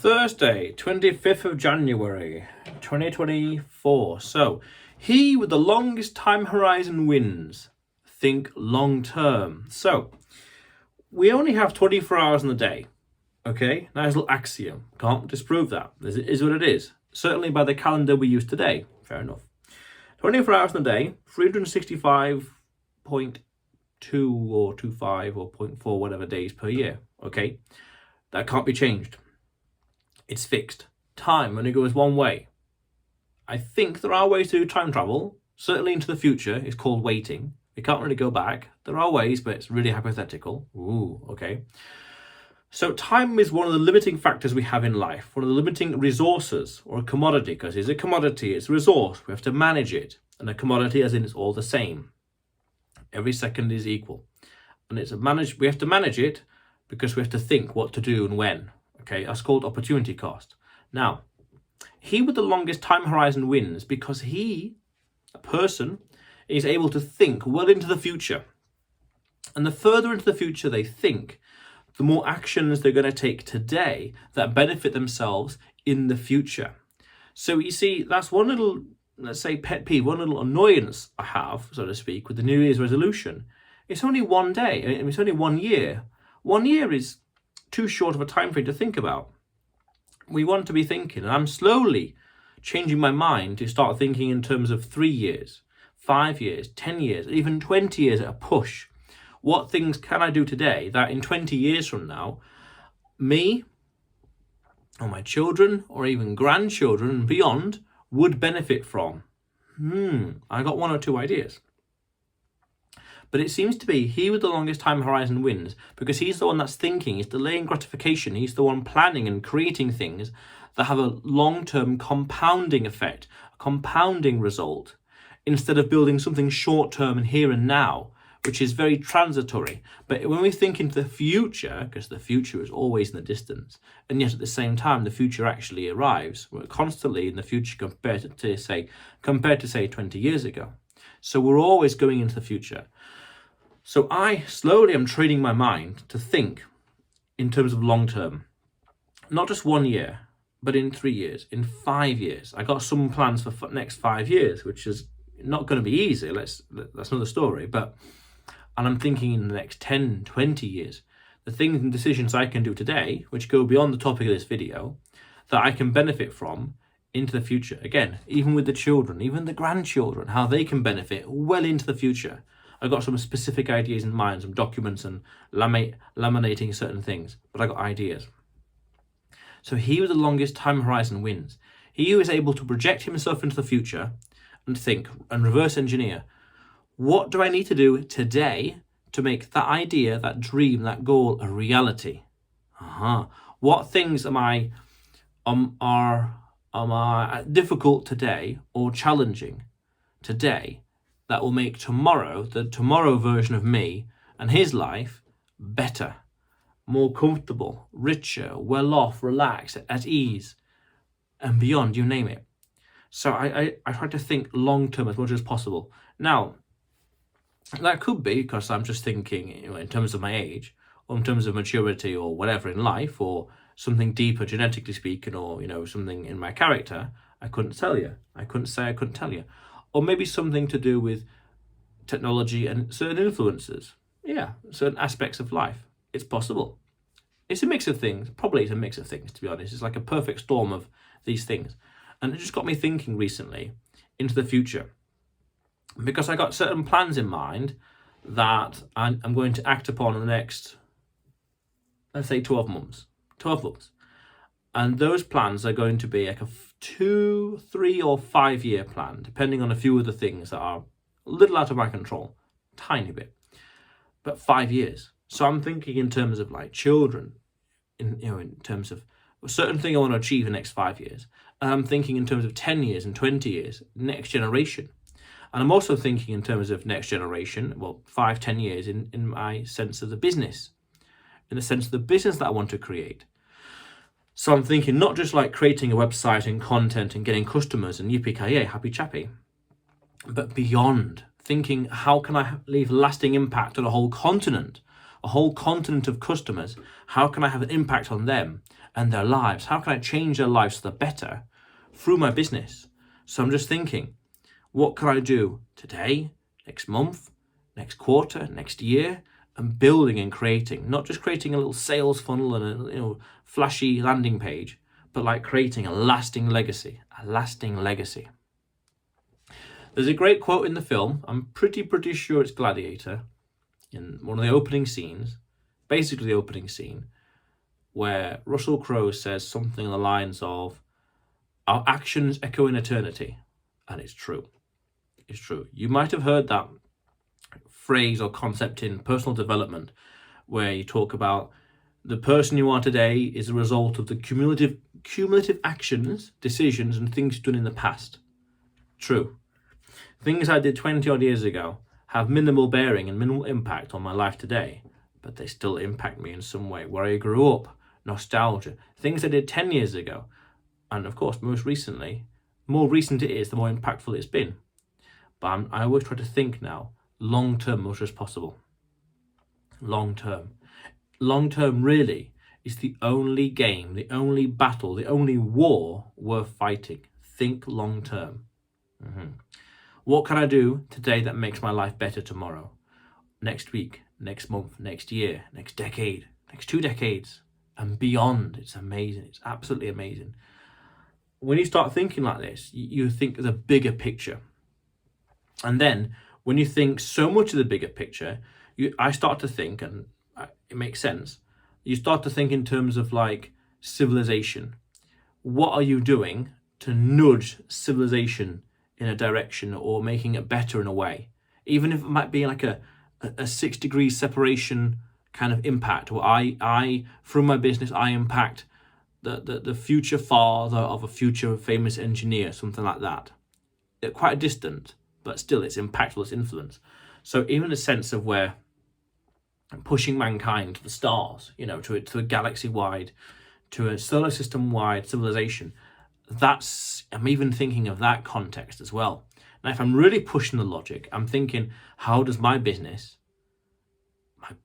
Thursday, 25th of January, 2024. So, he with the longest time horizon wins. Think long term. So, we only have 24 hours in the day. Okay, nice little axiom. Can't disprove that. It is what it is. Certainly by the calendar we use today. Fair enough. 24 hours in a day, 365.2 or 25 or 0.4 whatever days per year. Okay, that can't be changed. It's fixed. Time only goes one way. I think there are ways to do time travel. Certainly into the future. It's called waiting. We can't really go back. There are ways, but it's really hypothetical. Ooh, okay. So time is one of the limiting factors we have in life, one of the limiting resources or a commodity, because it's a commodity, it's a resource. We have to manage it. And a commodity as in it's all the same. Every second is equal. And we have to manage it because we have to think what to do and when. Okay, that's called opportunity cost. Now, he with the longest time horizon wins because a person, is able to think well into the future. And the further into the future they think, the more actions they're going to take today that benefit themselves in the future. So you see, that's one little, let's say, pet peeve, one little annoyance I have, so to speak, with the New Year's resolution. It's only one day, it's only 1 year. 1 year is too short of a time frame to think about. We want to be thinking, and I'm slowly changing my mind to start thinking in terms of 3 years, 5 years, 10 years, even 20 years at a push. What things can I do today that in 20 years from now, me or my children or even grandchildren and beyond would benefit from? I got 1 or 2 ideas. But it seems to be he with the longest time horizon wins because he's the one that's thinking, he's delaying gratification, he's the one planning and creating things that have a long-term compounding effect, a compounding result, instead of building something short-term and here and now, which is very transitory. But when we think into the future, because the future is always in the distance, and yet at the same time the future actually arrives, we're constantly in the future compared to say 20 years ago. So we're always going into the future. So I slowly am training my mind to think in terms of long term, not just 1 year, but in 3 years, in 5 years. I got some plans for next 5 years, which is not going to be easy. That's another story. And I'm thinking in the next 10, 20 years, the things and decisions I can do today, which go beyond the topic of this video, that I can benefit from into the future. Again, even with the children, even the grandchildren, how they can benefit well into the future. I've got some specific ideas in mind, some documents and laminating certain things, but I got ideas. So he with the longest time horizon wins. He is able to project himself into the future and think and reverse engineer. What do I need to do today to make that idea, that dream, that goal a reality? What things are difficult today or challenging today that will make tomorrow, the tomorrow version of me and his life, better, more comfortable, richer, well off, relaxed, at ease, and beyond, you name it. So I try to think long term as much as possible. Now, that could be because I'm just thinking in terms of my age, or in terms of maturity, or whatever in life, or something deeper genetically speaking, or something in my character. I couldn't tell you. I couldn't tell you. Or maybe something to do with technology and certain influences. Yeah, certain aspects of life. It's possible. It's a mix of things. Probably it's a mix of things, to be honest. It's like a perfect storm of these things. And it just got me thinking recently into the future. Because I got certain plans in mind that I'm going to act upon in the next, let's say, 12 months. 12 months. And those plans are going to be like a 2, 3 or 5 year plan, depending on a few of the things that are a little out of my control, tiny bit, but 5 years. So I'm thinking in terms of like children, in terms of a certain thing I want to achieve in the next 5 years. And I'm thinking in terms of 10 years and 20 years, next generation. And I'm also thinking in terms of next generation, 5, 10 years in my sense of the business, in the sense of the business that I want to create. So I'm thinking not just like creating a website and content and getting customers and yippee-ki-yay, happy chappy, but beyond, thinking how can I leave lasting impact on a whole continent of customers? How can I have an impact on them and their lives? How can I change their lives for the better through my business? So I'm just thinking, what can I do today, next month, next quarter, next year, and building and creating, not just creating a little sales funnel and a flashy landing page, but like creating a lasting legacy, There's a great quote in the film. I'm pretty sure it's Gladiator, in one of the opening scenes, basically the opening scene, where Russell Crowe says something along the lines of, "Our actions echo in eternity," and it's true. It's true. You might have heard that phrase or concept in personal development, where you talk about the person you are today is a result of the cumulative actions, decisions, and things done in the past. True. Things I did 20 odd years ago have minimal bearing and minimal impact on my life today, but they still impact me in some way. Where I grew up, nostalgia, things I did 10 years ago, and of course, more recent it is, the more impactful it's been. But I always try to think now, long term, as much as possible. Long term really is the only game, the only battle, the only war worth fighting. Think long term. What can I do today that makes my life better tomorrow, next week, next month, next year, next decade, next 2 decades, and beyond? It's amazing. It's absolutely amazing. When you start thinking like this, you think of the bigger picture. And then when you think so much of the bigger picture, I start to think, and it makes sense, you start to think in terms of like civilization. What are you doing to nudge civilization in a direction or making it better in a way? Even if it might be like a 6 degrees separation kind of impact, where I through my business, I impact the future father of a future famous engineer, something like that. It's quite distant, but still it's impactful, it's influence. So even a sense of where I'm pushing mankind to the stars, to a galaxy-wide, to a solar system-wide civilization, I'm even thinking of that context as well. Now, if I'm really pushing the logic, I'm thinking, how does my business, how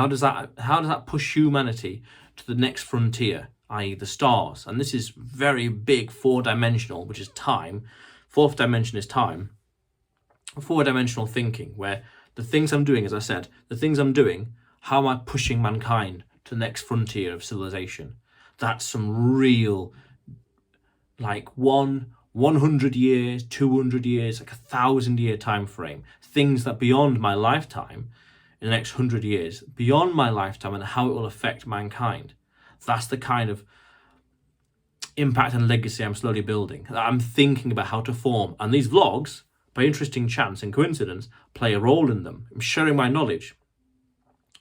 does that push humanity to the next frontier, i.e. the stars? And this is very big 4-dimensional, which is time. 4th dimension is time. 4-dimensional thinking, where the things I'm doing, as I said, how am I pushing mankind to the next frontier of civilization? That's some real, like 100 years, 200 years, like 1,000-year time frame. Things that beyond my lifetime, in the next 100 years, beyond my lifetime, and how it will affect mankind. That's the kind of impact and legacy I'm slowly building. I'm thinking about how to form. And these vlogs, by interesting chance and coincidence, play a role in them. I'm sharing my knowledge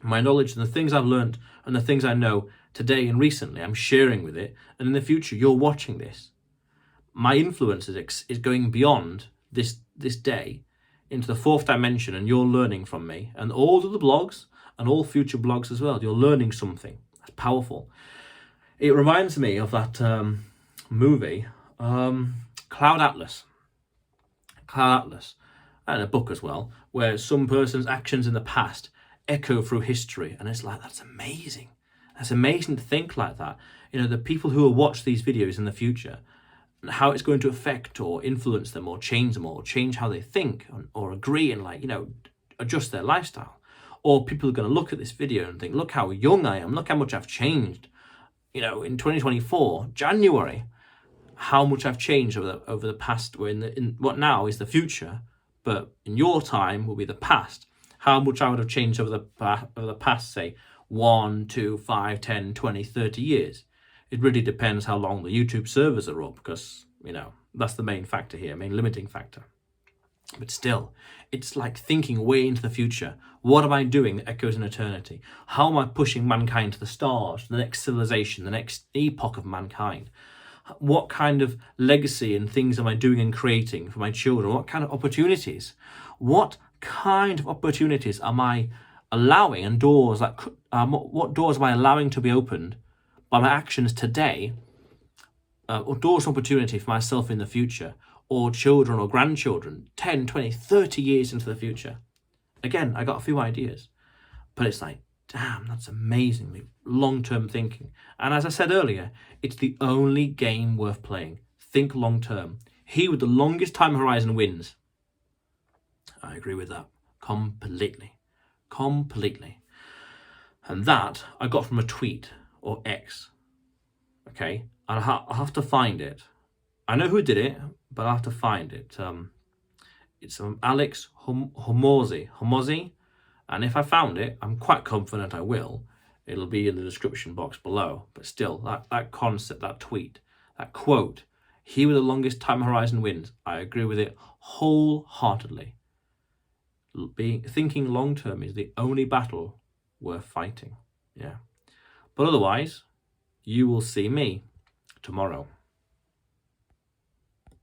and the things I've learned and the things I know today and recently. I'm sharing with it. And in the future, you're watching this. My influence is going beyond this day into the 4th dimension, and you're learning from me and all of the blogs and all future blogs as well. You're learning something. That's powerful. It reminds me of that movie, Cloud Atlas, and a book as well, where some person's actions in the past echo through history. And it's like, that's amazing. That's amazing to think like that. The people who will watch these videos in the future, how it's going to affect or influence them or change them or change how they think or agree and adjust their lifestyle. Or people are going to look at this video and think, look how young I am, look how much I've changed. In 2024, January, how much I've changed over the past, in what now is the future, but in your time will be the past. How much I would have changed over the past, say, 1, 2, 5, 10, 20, 30 years. It really depends how long the YouTube servers are up, because, that's the main factor here, main limiting factor. But still, it's like thinking way into the future. What am I doing that echoes in eternity? How am I pushing mankind to the stars, the next civilization, the next epoch of mankind? What kind of legacy and things am I doing and creating for my children? What kind of opportunities? What kind of opportunities am I allowing, and doors what doors am I allowing to be opened by my actions today, or doors of opportunity for myself in the future, or children or grandchildren 10, 20, 30 years into the future? Again, I got a few ideas, but it's like, Damn, that's amazingly long-term thinking. And as I said earlier, it's the only game worth playing. Think long-term. He with the longest time horizon wins. I agree with that completely. Completely. And that I got from a tweet or X. Okay? I'll have to find it. I know who did it, but I'll have to find it. It's Alex Homozy. And if I found it, I'm quite confident I will. It'll be in the description box below. But still, that concept, that tweet, that quote, he with the longest time horizon wins. I agree with it wholeheartedly. Thinking long term is the only battle worth fighting. Yeah. But otherwise, you will see me tomorrow.